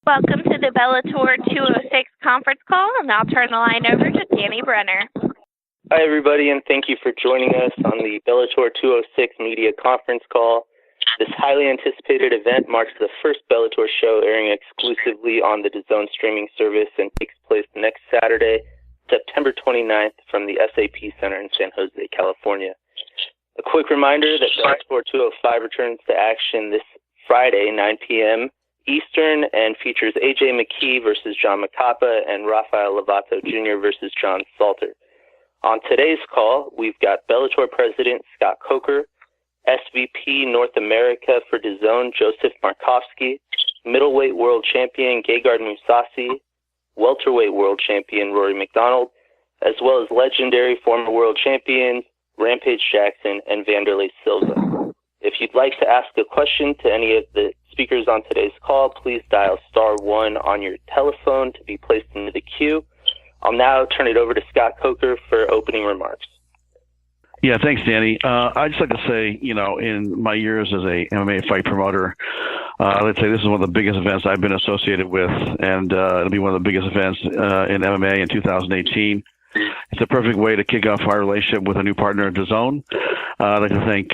Welcome to the Bellator 206 conference call, and I'll turn the line over to Danny Brenner. Hi, everybody, and thank you for joining us on the Bellator 206 media conference call. This highly anticipated event marks the first Bellator show airing exclusively on the DAZN streaming service and takes place next Saturday, September 29th, from the SAP Center in San Jose, California. A quick reminder that Bellator 205 returns to action this Friday, 9 p.m. Eastern, and features AJ McKee versus John Macapa and Rafael Lovato Jr. versus John Salter. On today's call, we've got Bellator President Scott Coker, SVP North America for DAZN Joseph Markowski, Middleweight World Champion Gegard Mousasi, Welterweight World Champion Rory MacDonald, as well as legendary former World Champions Rampage Jackson and Wanderlei Silva. If you'd like to ask a question to any of the speakers on today's call, please dial *1 on your telephone to be placed into the queue. I'll now turn it over to Scott Coker for opening remarks. Yeah, thanks, Danny. I'd just like to say, in my years as a MMA fight promoter, let's say this is one of the biggest events I've been associated with, and it'll be one of the biggest events in MMA in 2018. It's a perfect way to kick off our relationship with a new partner at DAZN. I'd like to thank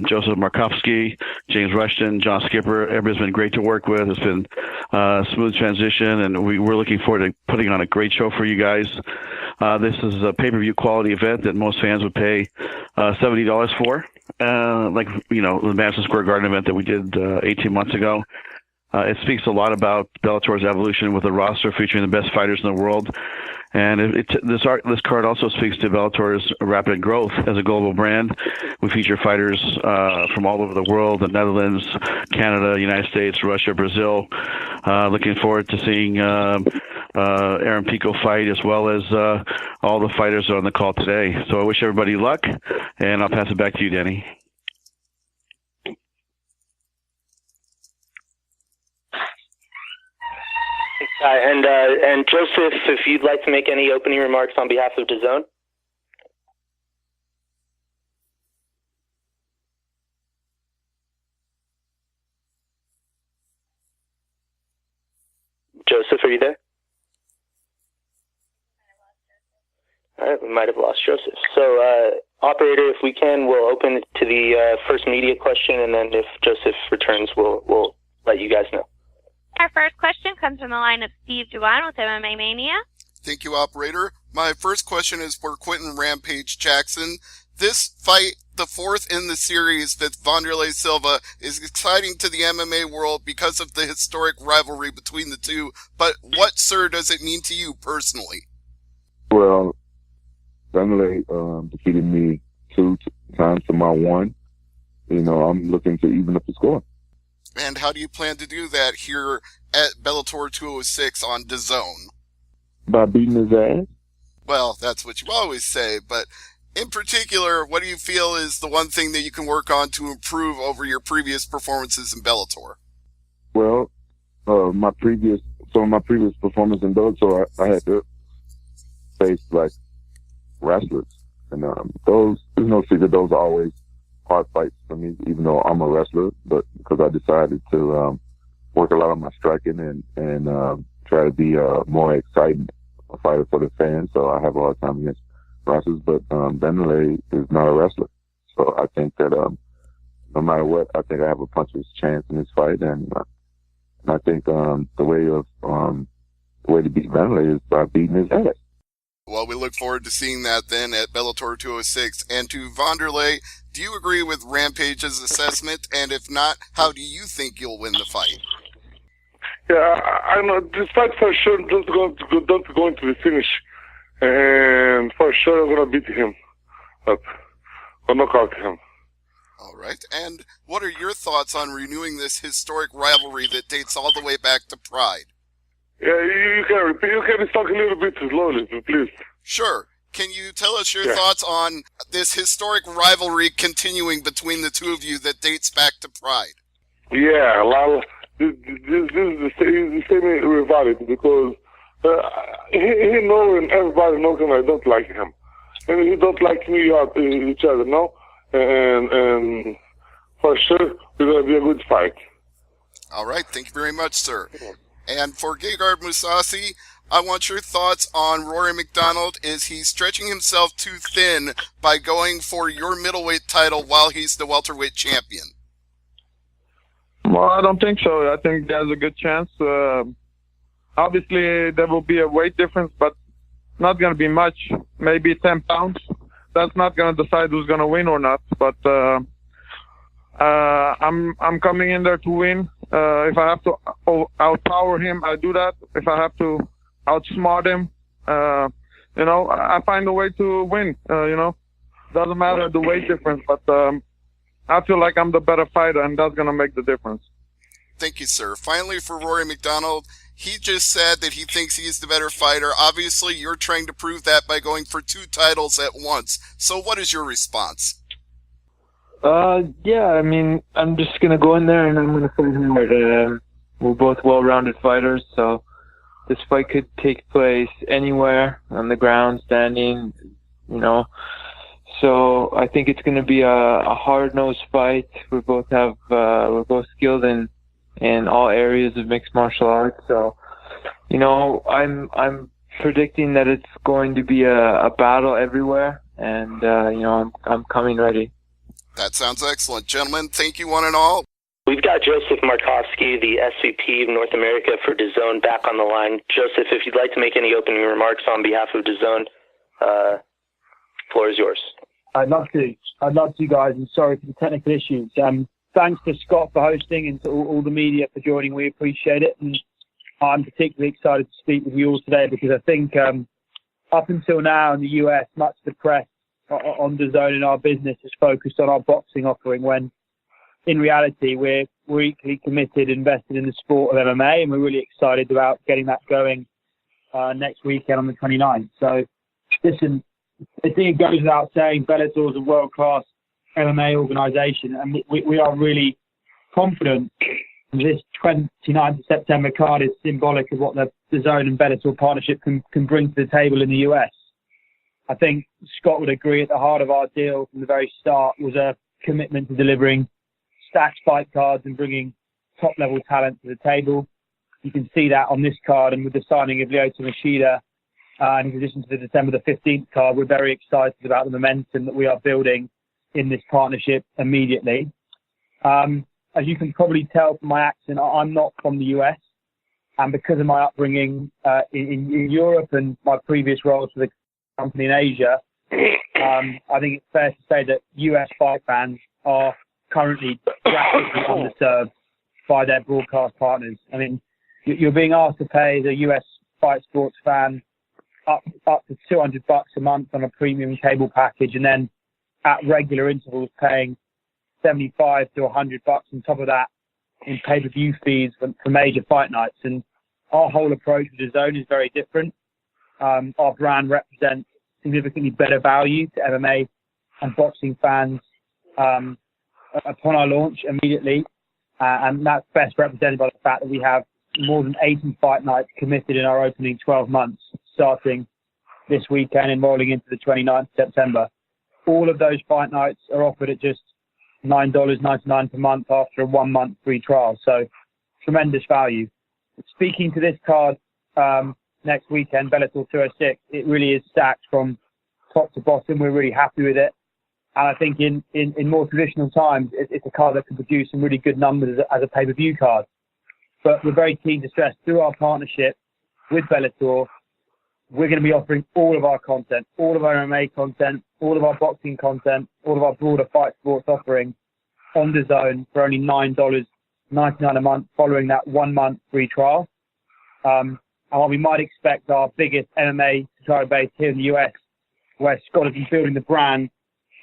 Joseph Markowski, James Rushton, John Skipper. Everybody's been great to work with. It's been a smooth transition, and we're looking forward to putting on a great show for you guys. This is a pay-per-view quality event that most fans would pay $70 for, like the Madison Square Garden event that we did 18 months ago. It speaks a lot about Bellator's evolution with a roster featuring the best fighters in the world. And this card also speaks to Bellator's rapid growth as a global brand. We feature fighters from all over the world, the Netherlands, Canada, United States, Russia, Brazil. Looking forward to seeing Aaron Pico fight, as well as all the fighters on the call today. So I wish everybody luck, and I'll pass it back to you, Danny. And Joseph, if you'd like to make any opening remarks on behalf of DAZN. Joseph, are you there? All right, we might have lost Joseph. So, operator, if we can, we'll open it to the first media question, and then if Joseph returns, we'll let you guys know. Our first question comes from the line of Steve Duan with MMA Mania. Thank you, operator. My first question is for Quentin Rampage Jackson. This fight, the fourth in the series with Wanderlei Silva, is exciting to the MMA world because of the historic rivalry between the two. But what, sir, does it mean to you personally? Well, Wanderlei defeated me 2 times to my 1. I'm looking to even up the score. And how do you plan to do that here at Bellator 206 on DAZN? By beating his ass? Well, that's what you always say, but in particular, what do you feel is the one thing that you can work on to improve over your previous performances in Bellator? Well, my previous performance in Bellator, I had to face wrestlers, and there's no secret, those are always hard fights for me, even though I'm a wrestler, but because I decided to work a lot on my striking and try to be more exciting a fighter for the fans, so I have a hard time against wrestlers, but Wanderlei is not a wrestler. So I think that no matter what, I think I have a puncher's chance in this fight, and I think the way to beat Wanderlei is by beating his ass. Well, we look forward to seeing that then at Bellator 206. And to Wanderlei, do you agree with Rampage's assessment? And if not, how do you think you'll win the fight? Yeah, I know this fight for sure not going to be finished, and for sure I'm gonna beat him up or knock out him. All right. And what are your thoughts on renewing this historic rivalry that dates all the way back to Pride? Yeah, you can repeat. You can talk a little bit slowly, please. Sure. Can you tell us your thoughts on this historic rivalry continuing between the two of you that dates back to Pride? Yeah, well, this is the same rivalry because he knows and everybody knows and I don't like him. And he don't like me or each other, no? And for sure, it's going to be a good fight. All right. Thank you very much, sir. And for Gegard Mousasi, I want your thoughts on Rory MacDonald. Is he stretching himself too thin by going for your middleweight title while he's the welterweight champion? Well, I don't think so. I think there's a good chance. Obviously, there will be a weight difference, but not going to be much. Maybe 10 pounds. That's not going to decide who's going to win or not. But I'm coming in there to win. If I have to outpower him, I do that. If I have to outsmart him, I find a way to win. Doesn't matter the weight difference, but I feel like I'm the better fighter, and that's going to make the difference. Thank you, sir. Finally, for Rory MacDonald, he just said that he thinks he's the better fighter. Obviously, you're trying to prove that by going for 2 titles at once. So what is your response? Yeah, I mean, I'm just going to go in there and I'm going to fight hard. We're both well-rounded fighters, so this fight could take place anywhere, on the ground, standing, So I think it's going to be a hard-nosed fight. We're both skilled in all areas of mixed martial arts. So, I'm predicting that it's going to be a battle everywhere, and I'm coming ready. That sounds excellent. Gentlemen, thank you one and all. We've got Joseph Markowski, the SVP of North America for DAZN, back on the line. Joseph, if you'd like to make any opening remarks on behalf of DAZN, floor is yours. I'd love to, guys, and sorry for the technical issues. Thanks to Scott for hosting and to all the media for joining. We appreciate it. And I'm particularly excited to speak with you all today because I think up until now in the US, much of the press on DAZN in our business is focused on our boxing offering when in reality we're equally committed, invested in the sport of MMA, and we're really excited about getting that going next weekend on the 29th. So listen, I think it goes without saying Bellator is a world-class MMA organisation, and we are really confident this 29th of September card is symbolic of what the DAZN and Bellator partnership can bring to the table in the US. I think Scott would agree at the heart of our deal from the very start was a commitment to delivering stacked fight cards and bringing top-level talent to the table. You can see that on this card, and with the signing of Lyoto Machida, in addition to the December the 15th card, we're very excited about the momentum that we are building in this partnership immediately. As you can probably tell from my accent, I'm not from the US, and because of my upbringing in Europe and my previous roles for the company in Asia, I think it's fair to say that US fight fans are currently drastically underserved by their broadcast partners. I mean, you're being asked to pay as a US fight sports fan up to $200 a month on a premium cable package, and then at regular intervals paying $75 to $100 on top of that in pay-per-view fees for major fight nights. And our whole approach to DAZN is very different. Our brand represents significantly better value to MMA and boxing fans upon our launch immediately, and that's best represented by the fact that we have more than 80 fight nights committed in our opening 12 months, starting this weekend and rolling into the 29th of September. All of those fight nights are offered at just $9.99 per month after a 1-month free trial. So tremendous value. Speaking to this card next weekend, Bellator 206, it really is stacked from top to bottom. We're really happy with it. And I think in more traditional times, it's a card that can produce some really good numbers as a pay-per-view card. But we're very keen to stress through our partnership with Bellator, we're going to be offering all of our content, all of our MMA content, all of our boxing content, all of our broader fight sports offering on DAZN for only $9.99 a month following that 1-month free trial. And while we might expect our biggest MMA subscriber base here in the US, where Scott has been building the brand,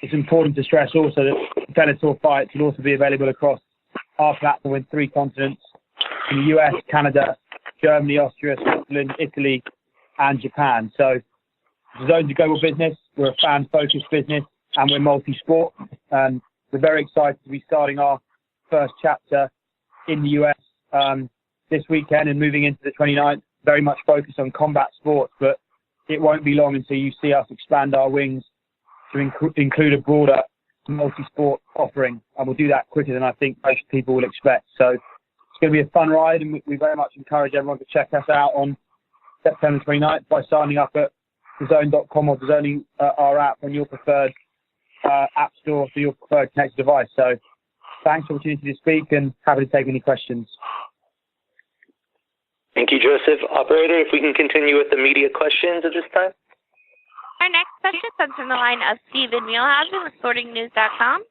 it's important to stress also that Bellator fights will also be available across our platform in 3 continents, in the US, Canada, Germany, Austria, Switzerland, Italy, and Japan. So DAZN's a global business, we're a fan-focused business, and we're multi-sport. And we're very excited to be starting our first chapter in the US this weekend and moving into the 29th, very much focused on combat sports, but it won't be long until you see us expand our wings to include a broader multi-sport offering, and we'll do that quicker than I think most people will expect. So going to be a fun ride, and we very much encourage everyone to check us out on September 29th by signing up at DAZN.com or DAZN our app on your preferred app store for your preferred connected device. So thanks for the opportunity to speak, and happy to take any questions. Thank you, Joseph. Operator, if we can continue with the media questions at this time. Our next question comes from the line of Steven Muehlhausen with SportingNews.com.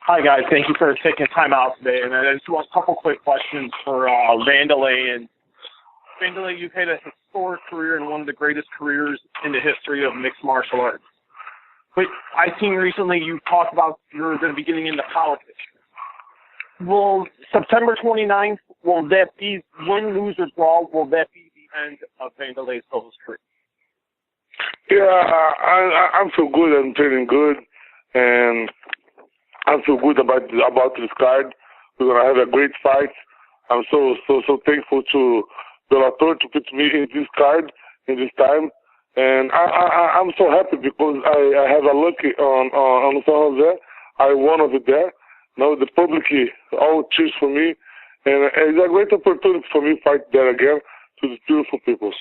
Hi, guys. Thank you for taking time out today. And I just want a couple quick questions for Vanderlei. And Vanderlei, you've had a historic career and one of the greatest careers in the history of mixed martial arts. But I've seen recently you talked about you're going to be getting into politics. Will September 29th, will that be, win, lose, or draw, will that be the end of Vanderlei Silva's career? Yeah, I'm so good. I'm training good, and I feel good about this card. We're gonna have a great fight. I'm so thankful to Bellator to put me in this card in this time, and I'm so happy because I have a lucky on San Jose. I won over there. Now the public all cheers for me, and it's a great opportunity for me to fight there again to the beautiful people.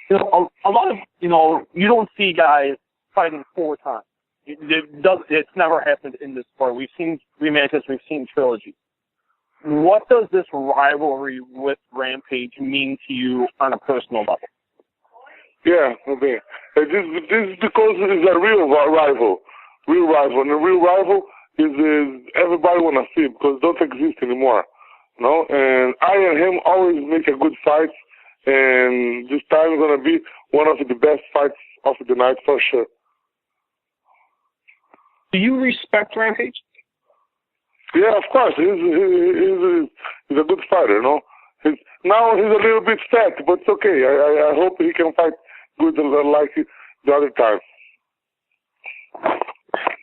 You know, a lot of, you don't see guys fighting 4 times. It's never happened in this sport. We've seen rematches, we've seen trilogies. What does this rivalry with Rampage mean to you on a personal level? Yeah, okay. This is because it's a real rival. And a real rival is everybody want to see because it don't exist anymore. No? And I and him always make a good fight. And this time is going to be one of the best fights of the night for sure. Do you respect Rampage? Yeah, of course. He's a good fighter, Now he's a little bit fat, but it's okay. I hope he can fight good like the other time.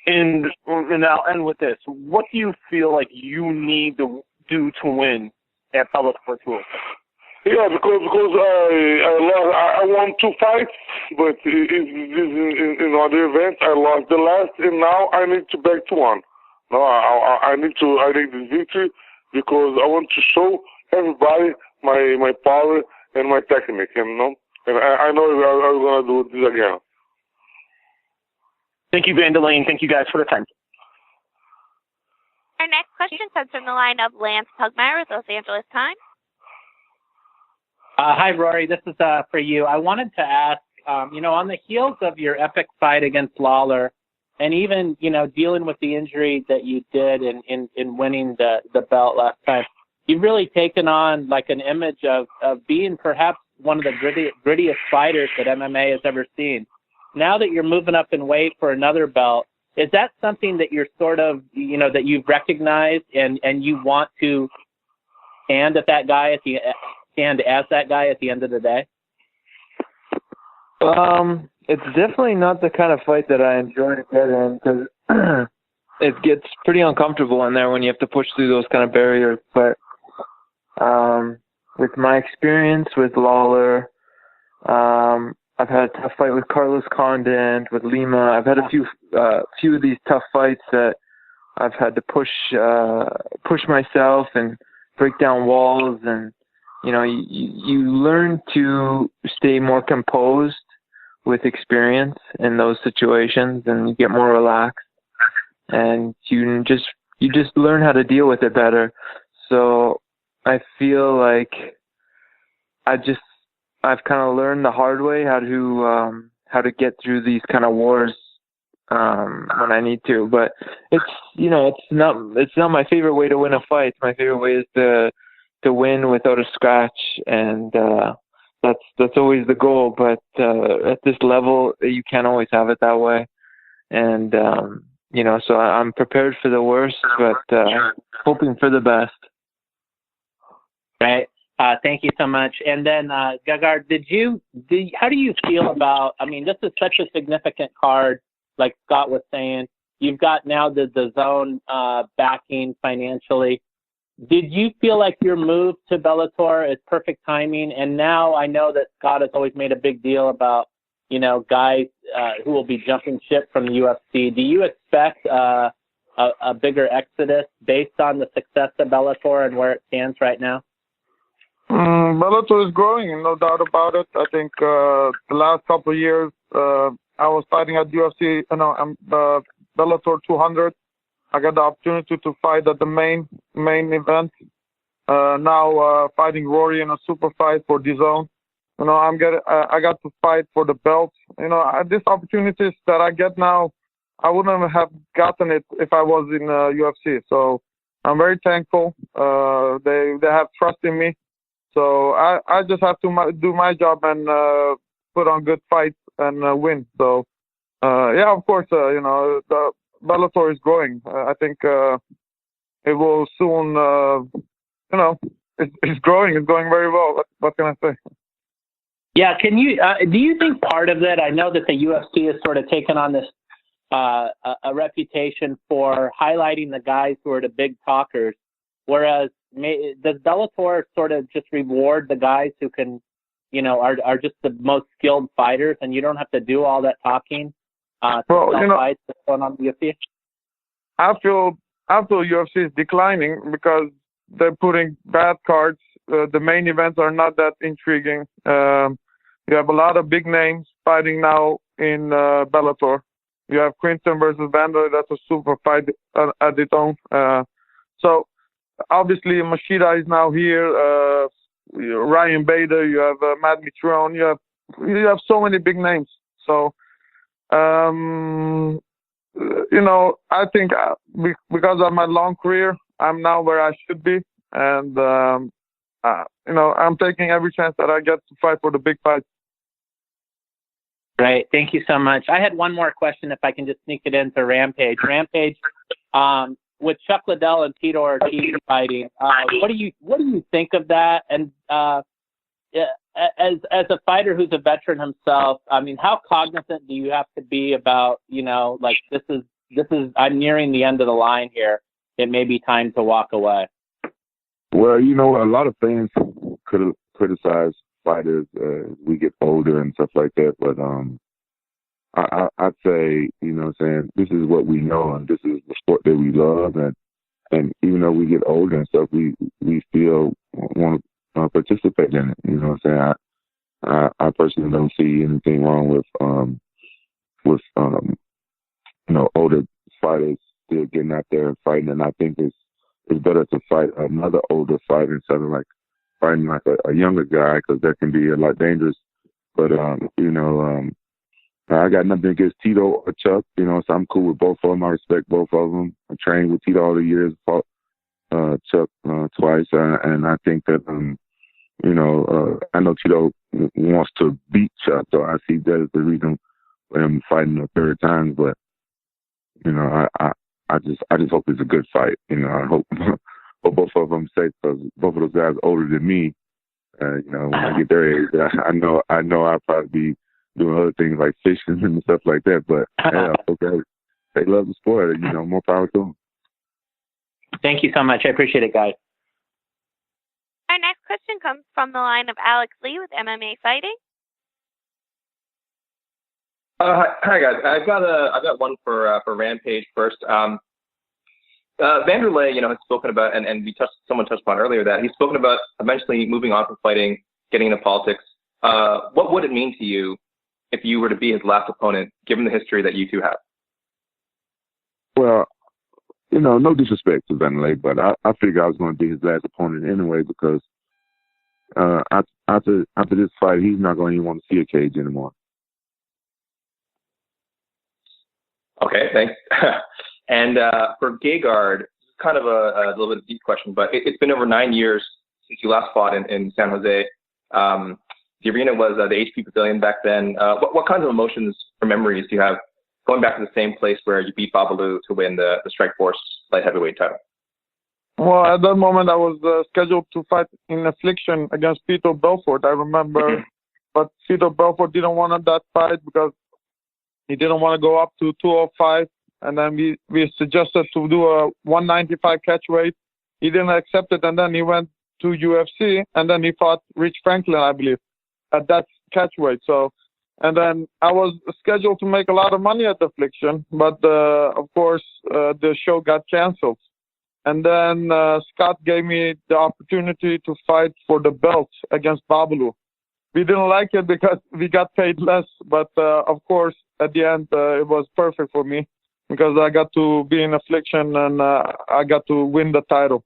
And I'll end with this. What do you feel like you need to do to win at Bellator 206? Yeah, because I won 2 fights, but in other events I lost the last, and now I need to back to one. No, I need this victory because I want to show everybody my power and my technique, and I know I'm gonna do this again. Thank you, Vanderlei, and thank you guys for the time. Our next question comes from the line of Lance Pugmire with Los Angeles Times. Hi, Rory. This is for you. I wanted to ask, on the heels of your epic fight against Lawler, and even, dealing with the injury that you did in winning the belt last time, you've really taken on like an image of being perhaps one of the grittiest fighters that MMA has ever seen. Now that you're moving up in weight for another belt, is that something that you're sort of, that you've recognized and you want to stand as that guy at the end of the day? It's definitely not the kind of fight that I enjoy to get in because it gets pretty uncomfortable in there when you have to push through those kind of barriers. But with my experience with Lawler, I've had a tough fight with Carlos Condit, with Lima. I've had a few of these tough fights that I've had to push myself and break down walls, and you learn to stay more composed with experience in those situations, and you get more relaxed, and you just learn how to deal with it better. So I feel like I've kind of learned the hard way how to get through these kind of wars when I need to. But it's not my favorite way to win a fight. My favorite way is to win without a scratch, and that's always the goal. But at this level, you can't always have it that way. And so I'm prepared for the worst, but hoping for the best. Right. Thank you so much. And then, Gagar, how do you feel about, this is such a significant card, like Scott was saying. You've got now the zone backing financially. Did you feel like your move to Bellator is perfect timing? And now I know that Scott has always made a big deal about, guys who will be jumping ship from the UFC. Do you expect a bigger exodus based on the success of Bellator and where it stands right now? Bellator is growing, no doubt about it. I think the last couple of years, I was fighting at UFC, Bellator 200. I got the opportunity to fight at the main event. Now fighting Rory in a super fight for DAZN. I got to fight for the belt. These opportunities that I get now, I wouldn't have gotten it if I was in UFC. So I'm very thankful. They have trust in me. So I just have to do my job and put on good fights and win. So of course, the Bellator is growing. I think it will soon. It's growing. It's going very well. What can I say? Yeah, can you? Do you think part of it? I know that the UFC has sort of taken on this a reputation for highlighting the guys who are the big talkers, whereas does Bellator sort of just reward the guys who can, are just the most skilled fighters, and you don't have to do all that talking to fights that's going on in the UFC? I feel UFC is declining because they're putting bad cards. The main events are not that intriguing. You have a lot of big names fighting now in Bellator. You have Quinton versus Vanderlei. That's a super fight at its own. So obviously Machida is now here. Ryan Bader. You have Matt Mitrione. You have so many big names. So I think because of my long career, I'm now where I should be, and I'm taking every chance that I get to fight for the big fights. Great. Thank you so much. I had one more question, if I can just sneak it into Rampage. Rampage, with Chuck Liddell and Tito Ortiz fighting, what do you think of that? And as a fighter who's a veteran himself, I mean, how cognizant do you have to be about, this is I'm nearing the end of the line here. It may be time to walk away. Well, a lot of fans could criticize fighters as we get older and stuff like that, but I'd say, this is what we know, and this is the sport that we love, and even though we get older and stuff, we still want to participate in it. I personally don't see anything wrong with older fighters still getting out there and fighting, and I think it's better to fight another older fighter instead of fighting a younger guy, because that can be a lot dangerous. But I got nothing against Tito or Chuck, so I'm cool with both of them. I respect both of them. I trained with Tito all the years, fought Chuck twice, and I think that I know Tito wants to beat Chuck, so I see that as the reason for him fighting a third time. But I just hope it's a good fight. I hope both of them safe, because both of those guys are older than me. When I get their age, I know I'll probably be doing other things like fishing and stuff like that. But okay, they love the sport. More power to them. Thank you so much. I appreciate it, guys. Our next question comes from the line of Alex Lee with MMA Fighting. Hi guys. I've got one for Rampage first. Vanderlei, has spoken about, and someone touched upon earlier that he's spoken about eventually moving on from fighting, getting into politics. What would it mean to you if you were to be his last opponent, given the history that you two have? Well, no disrespect to Vanderlei, but I figured I was going to be his last opponent anyway, because after this fight, he's not going to even want to see a cage anymore. Okay, thanks. And for Gegard, kind of a little bit of a deep question, but it's been over 9 years since you last fought in San Jose. The arena was the HP Pavilion back then. What kinds of emotions or memories do you have going back to the same place where you beat Babalu to win the Strikeforce light heavyweight title? Well, at that moment, I was scheduled to fight in Affliction against Peter Belfort, I remember. But Peter Belfort didn't want that fight because he didn't want to go up to 205. And then we suggested to do a 195 catchweight. He didn't accept it, and then he went to UFC, and then he fought Rich Franklin, I believe, at that catchweight. So And then I was scheduled to make a lot of money at the Affliction, but of course the show got canceled. And then Scott gave me the opportunity to fight for the belt against Babalu. We didn't like it because we got paid less, but of course, at the end, it was perfect for me because I got to be in Affliction and I got to win the title.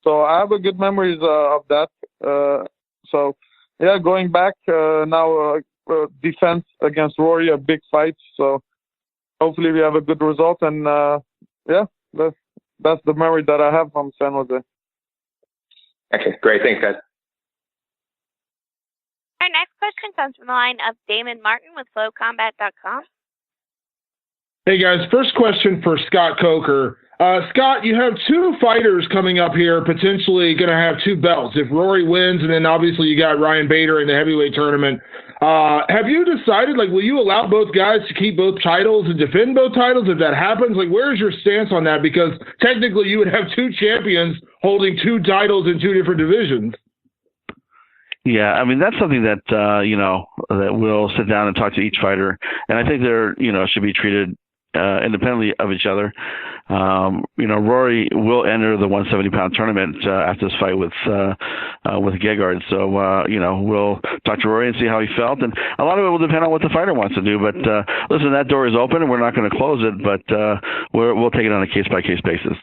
So I have a good memories of that. So, yeah, going back now, defense against Rory, a big fight. So hopefully we have a good result. And, yeah, that's the memory that I have from San Jose. Okay, great. Thanks, guys. Our next question comes from the line of Damon Martin with FlowCombat.com. Hey, guys. First question for Scott Coker. Scott, you have two fighters coming up here, potentially going to have two belts. If Rory wins, and then obviously you got Ryan Bader in the heavyweight tournament. Have you decided, will you allow both guys to keep both titles and defend both titles if that happens? where's your stance on that? Because technically you would have two champions holding two titles in two different divisions. Yeah, I mean, that's something that, that we'll sit down and talk to each fighter. And I think they're, should be treated independently of each other. Rory will enter the 170-pound tournament after this fight with Gegard. So, we'll talk to Rory and see how he felt. And a lot of it will depend on what the fighter wants to do. But, listen, that door is open, and we're not going to close it, but we'll take it on a case-by-case basis.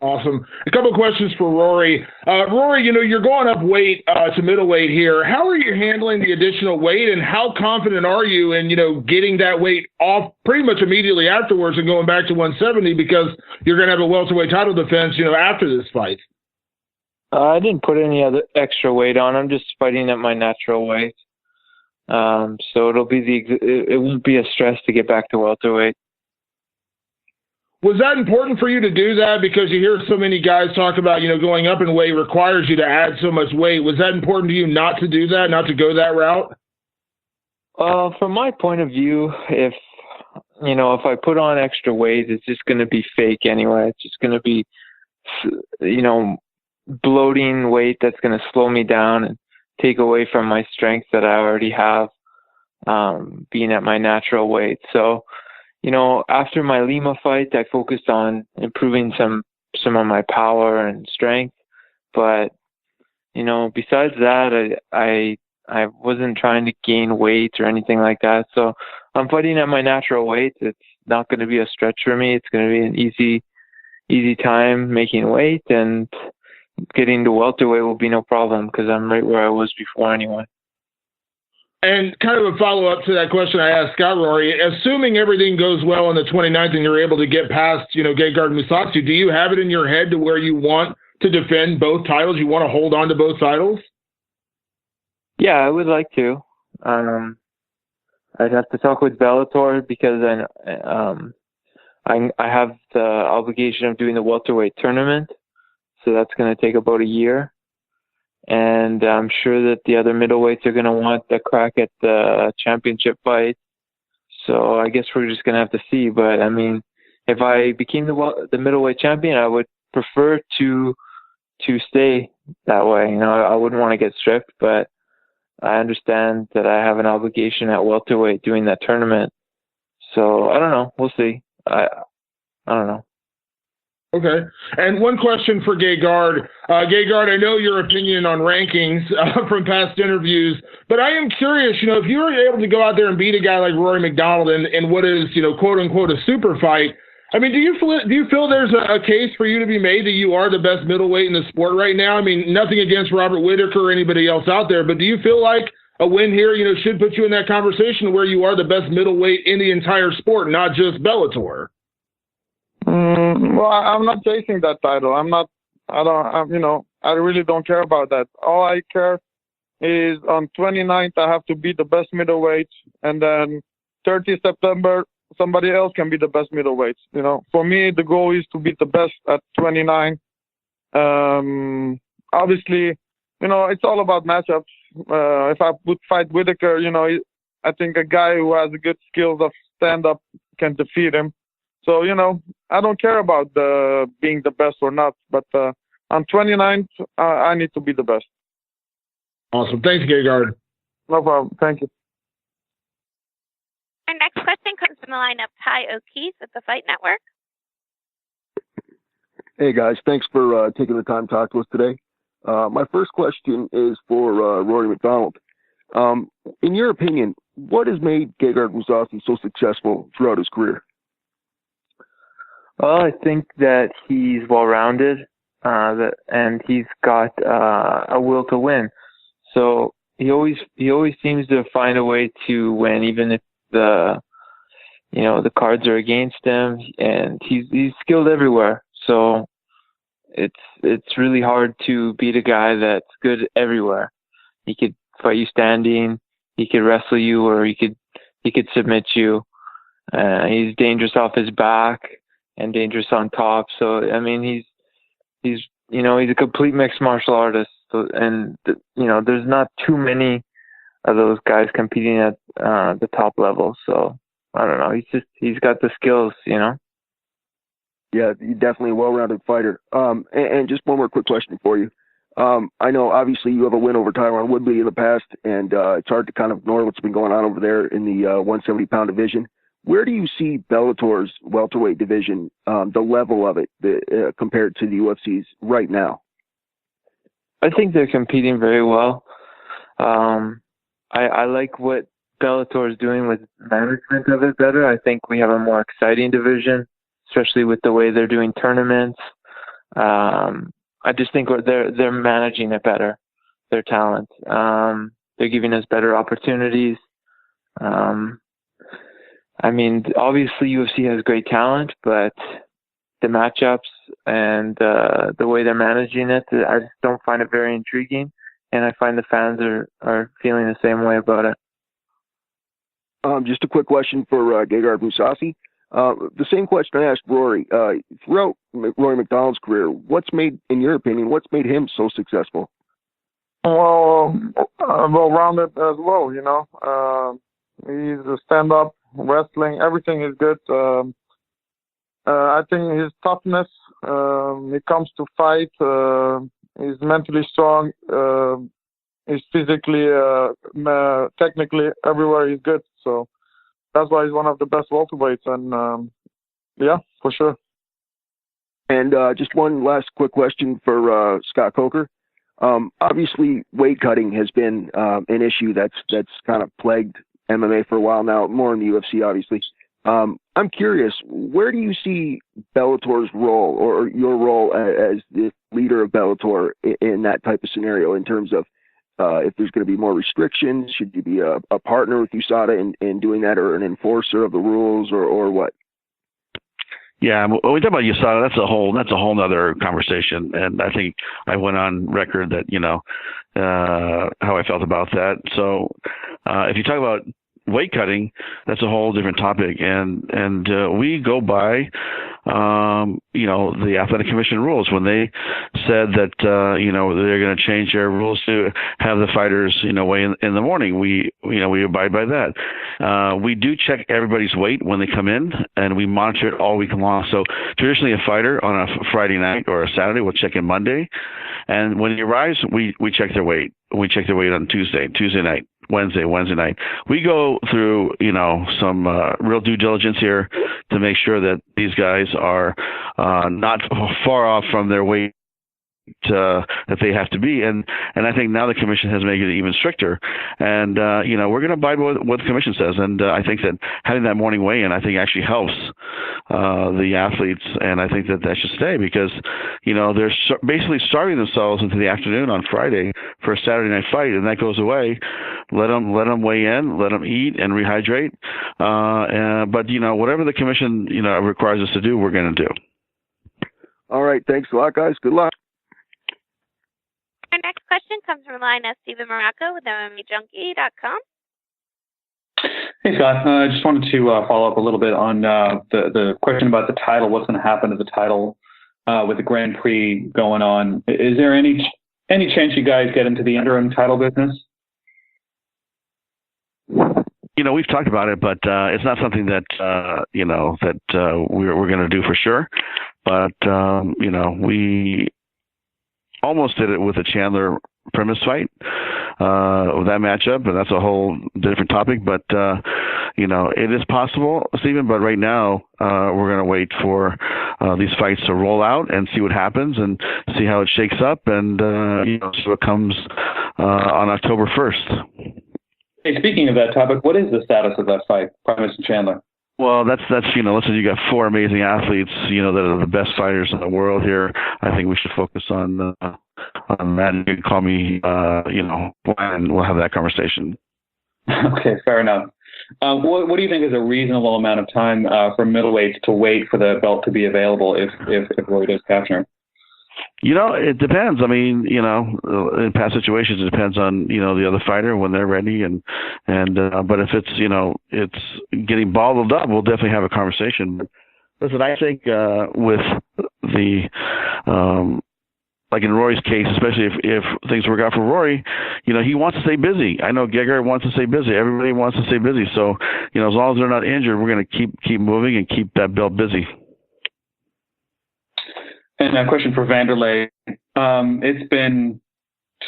Awesome. A couple of questions for Rory. Rory, you're going up weight to middleweight here. How are you handling the additional weight, and how confident are you in, getting that weight off pretty much immediately afterwards and going back to 170 because you're going to have a welterweight title defense, after this fight? I didn't put any other extra weight on. I'm just fighting at my natural weight. So it'll be it won't be a stress to get back to welterweight. Was that important for you to do that? Because you hear so many guys talk about, going up in weight requires you to add so much weight. Was that important to you not to do that, not to go that route? From my point of view, if I put on extra weight, it's just going to be fake anyway. It's just going to be, bloating weight that's going to slow me down and take away from my strength that I already have, being at my natural weight. So, after my Lima fight, I focused on improving some of my power and strength. But, besides that, I wasn't trying to gain weight or anything like that. So I'm fighting at my natural weight. It's not going to be a stretch for me. It's going to be an easy time making weight, and getting to welterweight will be no problem because I'm right where I was before anyway. And kind of a follow-up to that question I asked Scott, Rory, assuming everything goes well on the 29th and you're able to get past, Gegard and Mousasi, do you have it in your head to where you want to defend both titles? You want to hold on to both titles? Yeah, I would like to. I'd have to talk with Bellator because I have the obligation of doing the welterweight tournament, so that's going to take about a year. And I'm sure that the other middleweights are going to want a crack at the championship fight. So I guess we're just going to have to see. But, I mean, if I became the middleweight champion, I would prefer to stay that way. I wouldn't want to get stripped, but I understand that I have an obligation at welterweight doing that tournament. So I don't know. We'll see. I don't know. Okay. And one question for Gegard. Gegard, I know your opinion on rankings from past interviews, but I am curious, if you were able to go out there and beat a guy like Rory MacDonald in what is, quote unquote, a super fight, I mean, do you feel there's a case for you to be made that you are the best middleweight in the sport right now? I mean, nothing against Robert Whitaker or anybody else out there, but do you feel like a win here, should put you in that conversation where you are the best middleweight in the entire sport, not just Bellator? Well, I'm not chasing that title. I really don't care about that. All I care is on 29th, I have to be the best middleweight. And then 30 September, somebody else can be the best middleweight. For me, the goal is to be the best at 29. Obviously, it's all about matchups. If I would fight Whitaker, I think a guy who has good skills of stand-up can defeat him. So, I don't care about being the best or not, but on 29th, I need to be the best. Awesome. Thanks, Gegard. No problem. Thank you. the line of Ty O'Keefe with the Fight Network. Hey guys, thanks for taking the time to talk to us today. My first question is for Rory MacDonald. In your opinion, what has made Gegard Mousasi so successful throughout his career? Well, I think that he's well-rounded, and he's got a will to win. So he always seems to find a way to win, even if the cards are against him, and he's skilled everywhere. So it's really hard to beat a guy that's good everywhere. He could fight you standing, he could wrestle you, or he could submit you. He's dangerous off his back and dangerous on top. So I mean, he's a complete mixed martial artist. So, and there's not too many of those guys competing at the top level. So I don't know. He's got the skills, Yeah, he's definitely a well-rounded fighter. And just one more quick question for you. I know obviously you have a win over Tyron Woodley in the past, and it's hard to kind of ignore what's been going on over there in the 170-pound division. Where do you see Bellator's welterweight division, the level of it compared to the UFC's right now? I think they're competing very well. I like what Bellator is doing with management of it better. I think we have a more exciting division, especially with the way they're doing tournaments. I just think they're managing it better, their talent. They're giving us better opportunities. I mean, obviously UFC has great talent, but the matchups and the way they're managing it, I just don't find it very intriguing. And I find the fans are feeling the same way about it. Just a quick question for Gegard Mousasi. The same question I asked Rory. Throughout Rory MacDonald's career, in your opinion, what's made him so successful? Well, well-rounded as well, He's a stand-up, wrestling, everything is good. I think his toughness, he comes to fight, he's mentally strong, he's physically, technically, everywhere he's good. So that's why he's one of the best welterweights, and yeah, for sure. And just one last quick question for Scott Coker. Obviously, weight cutting has been an issue that's kind of plagued MMA for a while now, more in the UFC, obviously. I'm curious, where do you see Bellator's role, or your role as the leader of Bellator in that type of scenario, in terms of if there's going to be more restrictions? Should you be a partner with USADA in doing that, or an enforcer of the rules, or what? Yeah, when we talk about USADA, that's a whole nother conversation, and I think I went on record that how I felt about that. So if you talk about weight cutting, that's a whole different topic, and we go by the Athletic Commission rules. When they said that they're going to change their rules to have the fighters weigh in the morning, we abide by that. We do check everybody's weight when they come in, and we monitor it all week long. So traditionally, a fighter on a Friday night or a Saturday will check in Monday, and when he arrives, we check their weight. We check their weight on Tuesday night, Wednesday night. We go through, some real due diligence here to make sure that these guys are not far off from their weight that they have to be, and I think now the commission has made it even stricter, and we're going to abide by what the commission says, and I think that having that morning weigh-in, I think, actually helps the athletes, and I think that should stay, because they're basically starving themselves into the afternoon on Friday for a Saturday night fight, and that goes away. Let them weigh in, let them eat and rehydrate, but whatever the commission requires us to do, we're going to do. All right, thanks a lot, guys. Good luck. Our next question comes from the line of Steven Morocco with MMAJunkie.com. Hey, Scott. I just wanted to follow up a little bit on the question about the title. What's going to happen to the title with the Grand Prix going on? Is there any chance you guys get into the interim title business? We've talked about it, but it's not something that we're going to do for sure. But we almost did it with the Chandler Primus fight. with that matchup, and that's a whole different topic. But it is possible, Stephen. But right now, we're going to wait for these fights to roll out and see what happens and see how it shakes up, and see what comes on October 1st. Hey, speaking of that topic, what is the status of that fight, Primus and Chandler? Well, that's listen, you got four amazing athletes, that are the best fighters in the world here. I think we should focus on that. You can call me, and we'll have that conversation. Okay, fair enough. What do you think is a reasonable amount of time for middleweights to wait for the belt to be available if Roy does capture him? It depends. I mean, in past situations, it depends on, the other fighter when they're ready. But if it's, it's getting bottled up, we'll definitely have a conversation. Listen, I think with the, like in Rory's case, especially if things work out for Rory, he wants to stay busy. I know Gegard wants to stay busy. Everybody wants to stay busy. So, as long as they're not injured, we're going to keep moving and keep that belt busy. And a question for Vanderlei. It's been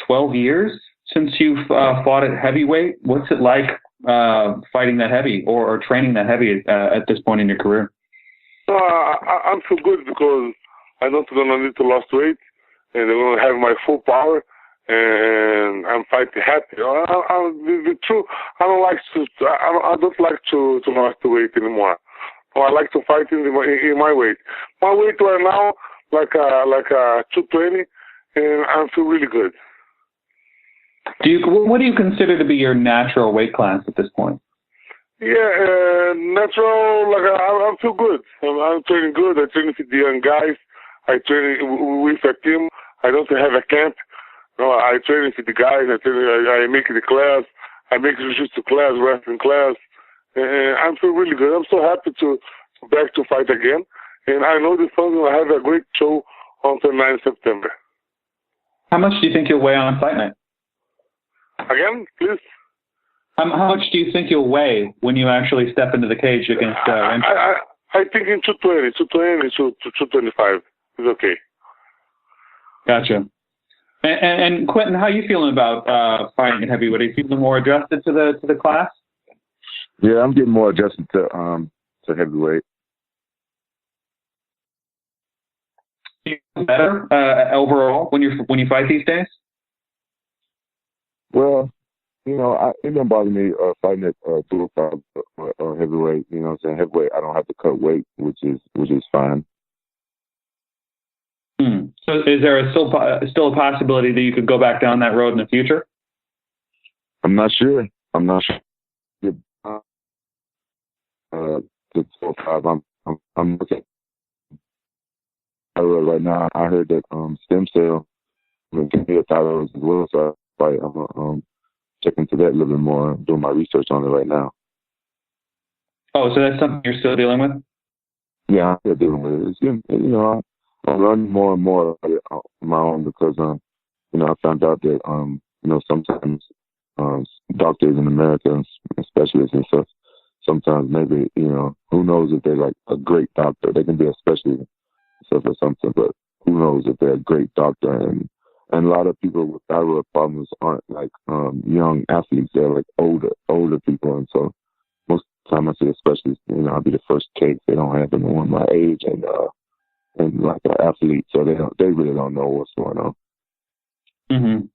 12 years since you've fought at heavyweight. What's it like fighting that heavy or training that heavy at this point in your career? I'm so good because I'm not going to need to lose weight, and they're going to have my full power, and I'm fighting happy. The truth, I don't like to lose the weight anymore. I like to fight in my weight. My weight right now, like 220, and I feel really good. What do you consider to be your natural weight class at this point? Yeah, natural. I feel good. I'm training good. I train with the young guys. I train with a team. I don't have a camp. No, I train with the guys. I make the class. I make jiu-jitsu class, wrestling class. And I feel really good. I'm so happy to back to fight again. And I know this one will have a great show on the 9th September. How much do you think you'll weigh on fight night? Again, please? How much do you think you'll weigh when you actually step into the cage against Rampage? I think in 220 to 225 is okay. Gotcha. And Quentin, how are you feeling about fighting at heavyweight? Are you feeling more adjusted to the class? Yeah, I'm getting more adjusted to heavyweight. You feel better overall when you fight these days? Well, it doesn't bother me fighting at 205 or heavyweight. You know what I'm saying? Heavyweight, I don't have to cut weight, which is fine. So is there still a possibility that you could go back down that road in the future? I'm not sure. To 205, I'm looking right now. I heard that stem cell will give me a title as well, so I'm check into that a little bit more. I'm doing my research on it right now. Oh, so that's something you're still dealing with? Yeah, I'm still dealing with it. It's getting, I'm learning more and more about it on my own because, I found out that, sometimes doctors in America and specialists and stuff, sometimes maybe, who knows if they're like a great doctor. They can be a specialist or something, but who knows if they're a great doctor. And a lot of people with thyroid problems aren't like young athletes. They're like older people. And so most of the time I see a specialist, I'll be the first case. They don't have anyone my age and like an athlete, so they really don't know what's going on. Mm-hmm.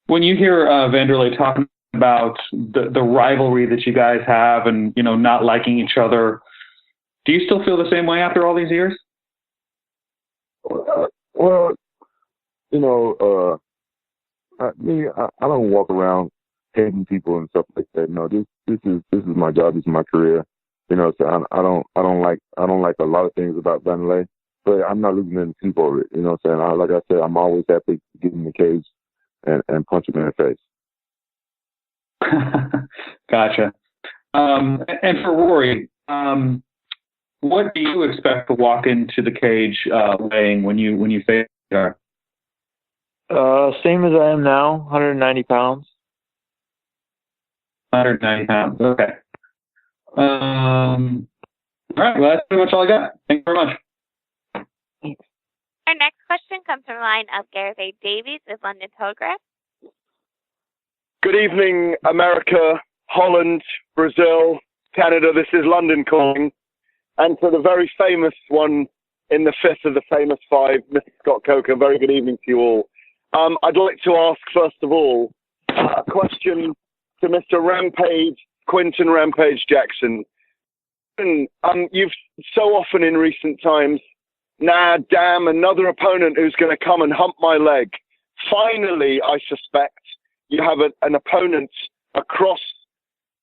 When you hear Vanderlei talking about the rivalry that you guys have and not liking each other, do you still feel the same way after all these years? Well, I don't walk around hating people and stuff like that. No, this is my job. This is my career. So I don't like a lot of things about Vanderlei, but I'm not losing any sleep over it. Like I said, I'm always happy to get in the cage and punch him in the face. Gotcha. And for Rory, what do you expect to walk into the cage weighing when you face her? Same as I am now, 190 pounds. 190 pounds. Okay. All right. Well, that's pretty much all I got. Thank you very much. Our next question comes from the line of Gareth A. Davies with London Telegraph. Good evening, America, Holland, Brazil, Canada. This is London calling. And for the very famous one in the fifth of the famous five, Mr. Scott Coker, very good evening to you all. I'd like to ask, first of all, a question to Mr. Rampage, Quinton Rampage Jackson. You've so often in recent times, nah, damn, another opponent who's going to come and hump my leg. Finally, I suspect, you have an opponent across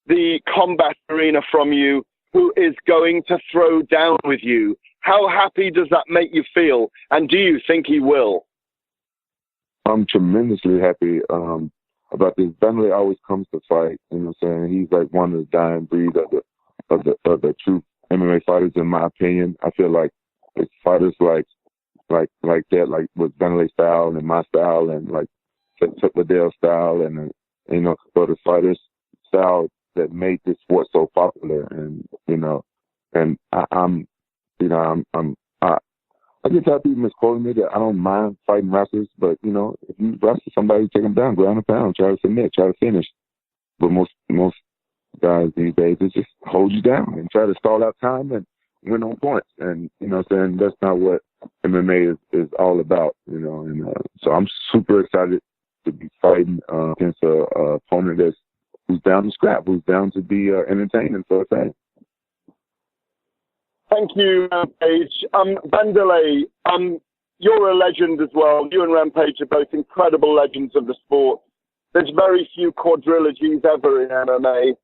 the combat arena from you who is going to throw down with you. How happy does that make you feel? And do you think he will? I'm tremendously happy about this. Bentley always comes to fight. You know what I'm saying? He's like one of the dying breed of the true MMA fighters, in my opinion. I feel like it's fighters like that, like with Bentley style and my style and like Chip Liddell style, and you know, for the fighters style that made this sport so popular. And you know, and I get tired of people misquoting me that I don't mind fighting wrestlers, but you know, if you wrestle somebody, take them down, ground and pound, try to submit, try to finish. But most guys these days, they just hold you down and try to stall out time and win on points. And you know what I'm saying, that's not what MMA is all about, you know. And so I'm super excited to be fighting against a opponent who's down to scrap, who's down to be entertaining. So excited. Thank you, Rampage. Vanderlei, you're a legend as well. You and Rampage are both incredible legends of the sport. There's very few quadrilogies ever in MMA.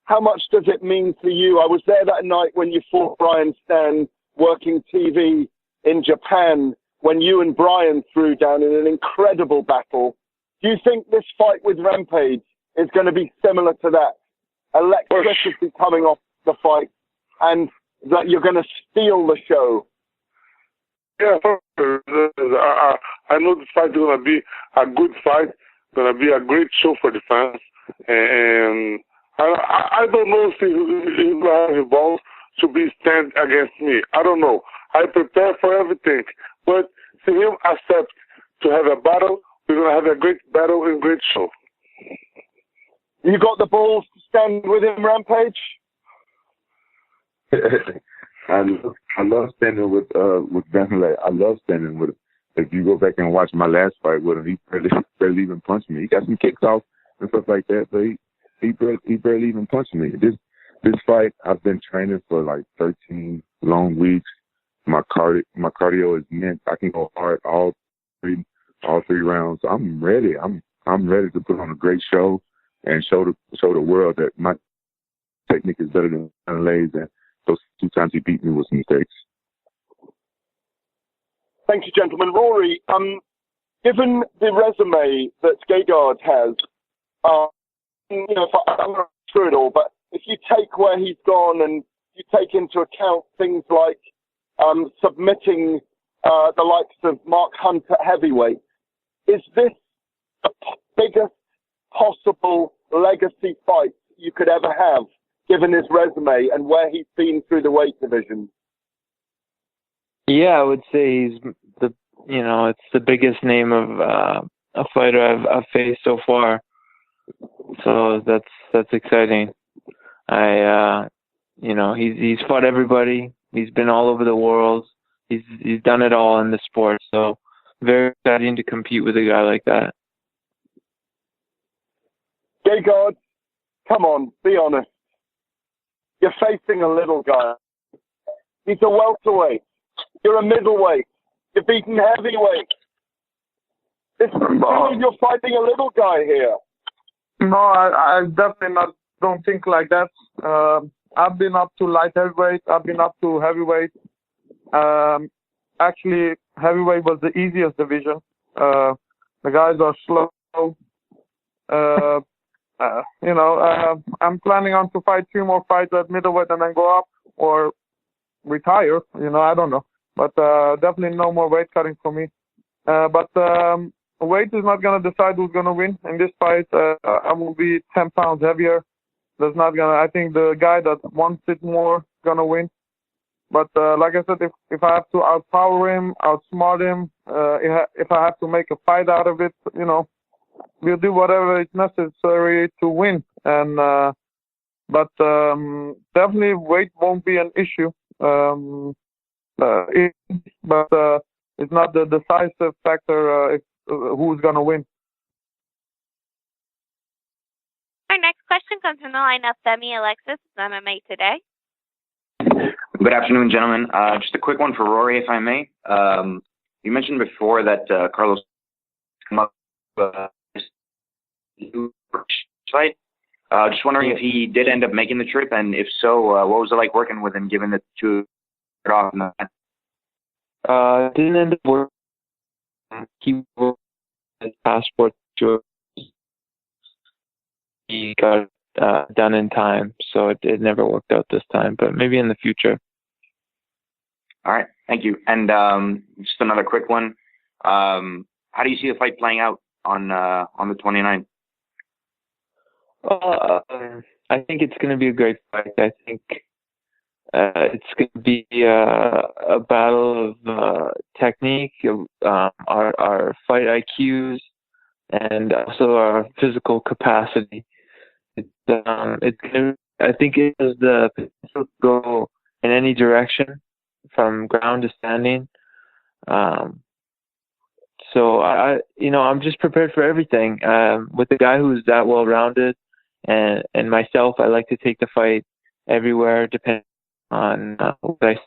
How much does it mean to you? I was there that night when you fought Brian Stan working TV in Japan, when you and Brian threw down in an incredible battle. Do you think this fight with Rampage is going to be similar to that? Electricity coming off the fight, and that you're going to steal the show? Yeah, I know this fight is going to be a good fight, going to be a great show for the fans, and I don't know if he will have balls to be stand against me. I don't know. I prepare for everything, but see him accept to have a battle, we're going to have a great battle and great show. You got the balls to stand with him, Rampage? I love standing with Vanderlei. I love standing with him. If you go back and watch my last fight with him, he barely even punched me. He got some kicks off and stuff like that, but he barely even punched me. This fight, I've been training for like 13 long weeks. My cardio is mint. I can go hard all three rounds. So I'm ready. I'm ready to put on a great show and show the world that my technique is better than Vanderlei's, and those 2 times he beat me with mistakes. Thank you, gentlemen. Rory, given the resume that Gegard has, you know, I'm not through it all, but if you take where he's gone and you take into account things like submitting the likes of Mark Hunt at heavyweight, is this the biggest possible legacy fight you could ever have, given his resume and where he's been through the weight division? Yeah, I would say he's it's the biggest name of a fighter I've faced so far. So that's exciting. He's fought everybody. He's been all over the world. He's done it all in the sport. So very exciting to compete with a guy like that. Gegard, come on, be honest. You're facing a little guy. He's a welterweight. You're a middleweight. You're beating heavyweight. You're fighting a little guy here. No, I definitely don't think like that. I've been up to light heavyweight. I've been up to heavyweight. Actually, heavyweight was the easiest division. The guys are slow. I'm planning on to fight 2 more fights at middleweight and then go up or retire. I don't know. But definitely no more weight cutting for me. But weight is not going to decide who's going to win. In this fight, I will be 10 pounds heavier. I think the guy that wants it more going to win. But like I said, if I have to outpower him, outsmart him, if I have to make a fight out of it, we'll do whatever is necessary to win. And but definitely weight won't be an issue. But it's not the decisive factor if, who's gonna win. Our next question comes from the line of Femi Alexis, MMA Today. Good afternoon, gentlemen. Just a quick one for Rory, if I may. You mentioned before that Carlos came up fight. Just wondering if he did end up making the trip, and if so, what was it like working with him, given the two off? Didn't end up working. He worked his passport to. He got done in time, so it never worked out this time, but maybe in the future. All right, thank you. And just another quick one. How do you see the fight playing out on the 29th? I think it's going to be a great fight. I think it's going to be a battle of technique, our fight IQs, and also our physical capacity. It's gonna, I think it has the potential to go in any direction, from ground to standing. So I'm just prepared for everything. With a guy who's that well-rounded, and myself, I like to take the fight everywhere, depending on what I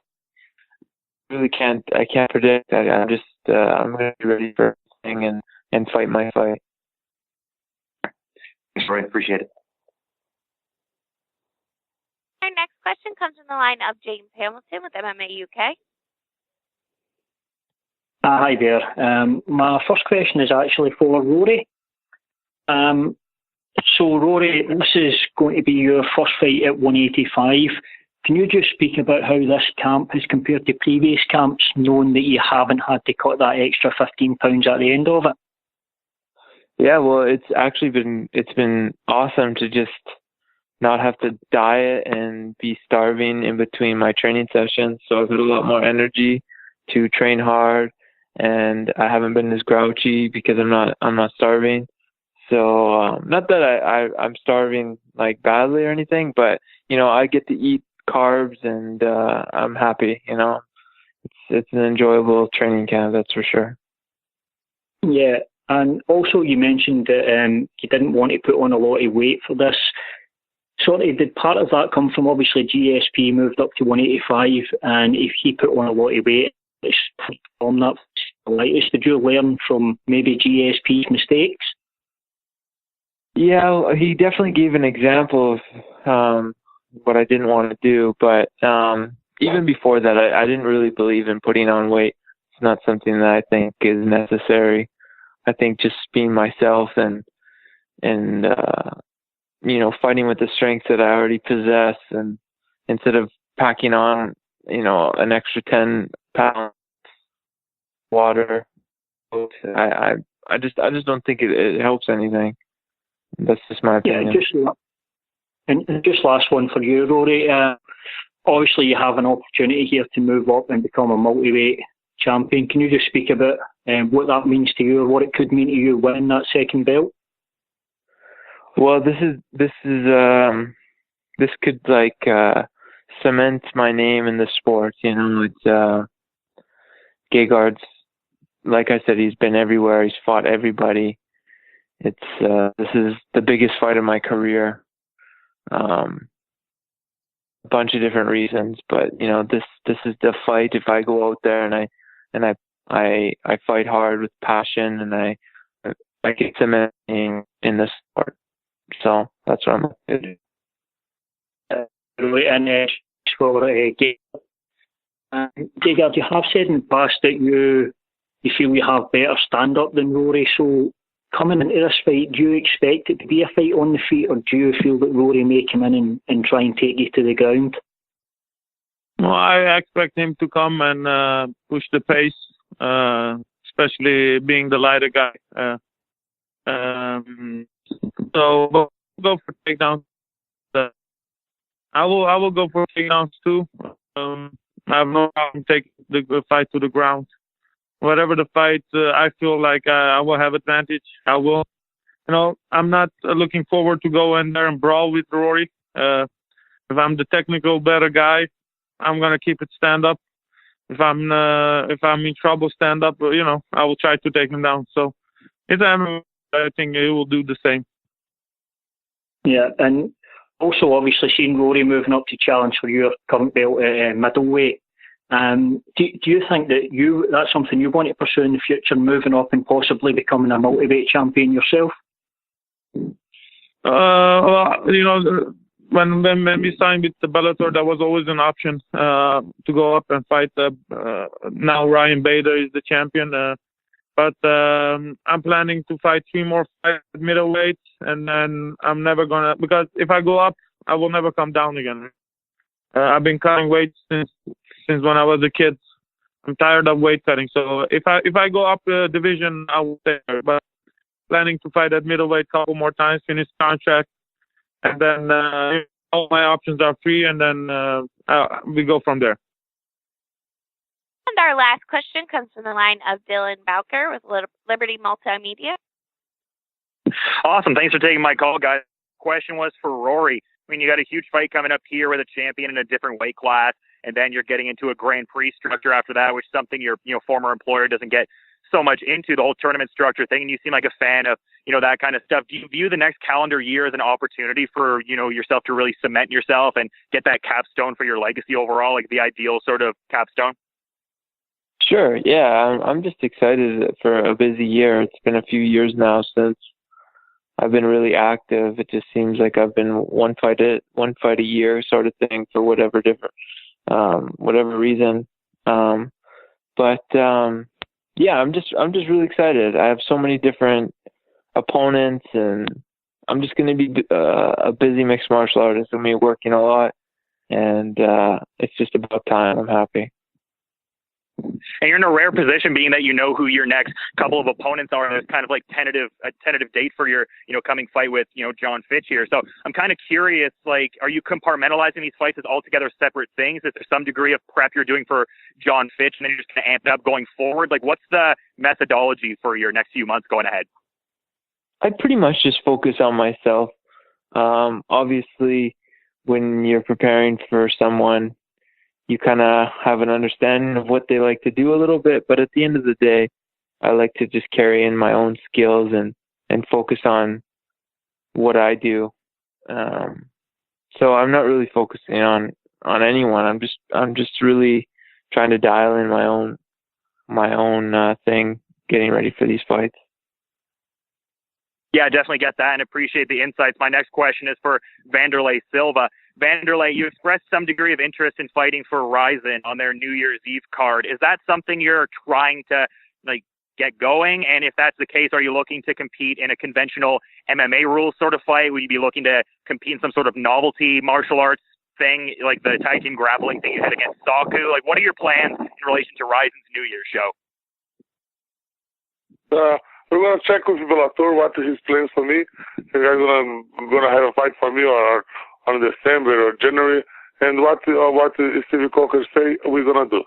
really can't predict. I'm going to be ready for everything and fight my fight. Thanks, Roy. Appreciate it. Our next question comes from the line of James Hamilton with MMA UK. Hi there. My first question is actually for Rory. So Rory, this is going to be your first fight at 185. Can you just speak about how this camp has compared to previous camps, knowing that you haven't had to cut that extra 15 pounds at the end of it? Yeah, well, it's been awesome to just not have to diet and be starving in between my training sessions. So I've had a lot more energy to train hard, and I haven't been as grouchy because I'm not starving. So not that I'm starving like badly or anything, but I get to eat carbs, and I'm happy. It's an enjoyable training camp, that's for sure. Yeah, and also you mentioned that you didn't want to put on a lot of weight for this. Did part of that come from, obviously, GSP moved up to 185, and if he put on a lot of weight, it's on that lightest. Did you learn from maybe GSP's mistakes? Yeah, he definitely gave an example of what I didn't want to do, but even before that, I didn't really believe in putting on weight. It's not something that I think is necessary. I think just being myself and fighting with the strengths that I already possess, and instead of packing on, an extra 10 pounds water, I just don't think it helps anything. That's just my opinion. And just last one for you, Rory. Obviously, you have an opportunity here to move up and become a multi-weight champion. Can you just speak about what that means to you, or what it could mean to you winning that second belt? Well, this could cement my name in the sport. It's Gegard's, like I said, he's been everywhere. He's fought everybody. This is the biggest fight of my career. A bunch of different reasons, but this is the fight. If I go out there and I fight hard with passion, and I get cementing in the sport. So that's what I'm going to do. And for Gegard, you have said in the past that you feel you have better stand-up than Rory. So coming into this fight, do you expect it to be a fight on the feet, or do you feel that Rory may come in and try and take you to the ground? Well, I expect him to come and push the pace, especially being the lighter guy. So we'll go for takedowns. I will go for takedowns too. I have no problem taking the fight to the ground. Whatever the fight, I feel like I will have advantage. I will. I'm not looking forward to go in there and brawl with Rory. If I'm the technical better guy, I'm gonna keep it stand up. If I'm in trouble, stand up. I will try to take him down. So it's MMA. I think he will do the same. Yeah, and also obviously seeing Rory moving up to challenge for your current belt at middleweight. Do you think that that's something you want to pursue in the future, moving up and possibly becoming a multi-weight champion yourself? When we signed with the Bellator, that was always an option to go up and fight. Now Ryan Bader is the champion, but I'm planning to fight 3 more fights at middleweight, and then I'm never gonna, because if I go up, I will never come down again. I've been cutting weight since when I was a kid. I'm tired of weight cutting, so if I go up a division, I will stay there. But planning to fight at middleweight a couple more times, finish contract. And then all my options are free, and then we go from there. And our last question comes from the line of Dylan Bowker with Liberty Multimedia. Awesome. Thanks for taking my call, guys. Question was for Rory. I mean, you got a huge fight coming up here with a champion in a different weight class, and then you're getting into a Grand Prix structure after that, which is something your former employer doesn't get so much into, the whole tournament structure thing, and you seem like a fan of that kind of stuff. Do you view the next calendar year as an opportunity for yourself to really cement yourself and get that capstone for your legacy overall, like the ideal sort of capstone? Sure, yeah, I'm just excited for a busy year. It's been a few years now since I've been really active. It just seems like I've been one fight a year sort of thing for whatever reason. Yeah, I'm just really excited. I have so many different opponents, and I'm just going to be a busy mixed martial artist. I'm going to be working a lot, and it's just about time. I'm happy. And you're in a rare position, being that you know who your next couple of opponents are. There's kind of like a tentative date for your coming fight with John Fitch here. So I'm kind of curious, like, are you compartmentalizing these fights as altogether separate things? Is there some degree of prep you're doing for John Fitch, and then you're just going to amp it up going forward? Like, what's the methodology for your next few months going ahead? I pretty much just focus on myself. Obviously, when you're preparing for someone, you kind of have an understanding of what they like to do a little bit, but at the end of the day, I like to just carry in my own skills and focus on what I do. So I'm not really focusing on anyone. I'm just really trying to dial in my own thing, getting ready for these fights. Yeah, I definitely get that and appreciate the insights. My next question is for Wanderlei Silva. Wanderlei, you expressed some degree of interest in fighting for Rizin on their New Year's Eve card. Is that something you're trying to get going? And if that's the case, are you looking to compete in a conventional MMA rules sort of fight? Would you be looking to compete in some sort of novelty martial arts thing, like the tag team grappling thing you had against Saku? Like, what are your plans in relation to Rizin's New Year's show? We're gonna check with Bellator what his plans for me. If he's gonna have a fight for me or on December or January, and what Stevie Coker say we're gonna do.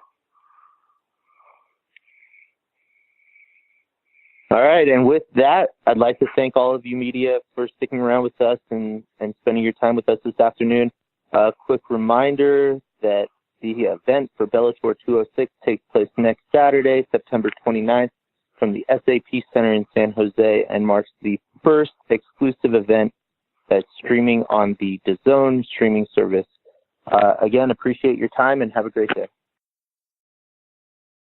All right, and with that, I'd like to thank all of you media for sticking around with us and spending your time with us this afternoon. A quick reminder that the event for Bellator 206 takes place next Saturday, September 29th, from the SAP Center in San Jose, and marks the first exclusive event that's streaming on the DAZN streaming service. Again, appreciate your time and have a great day.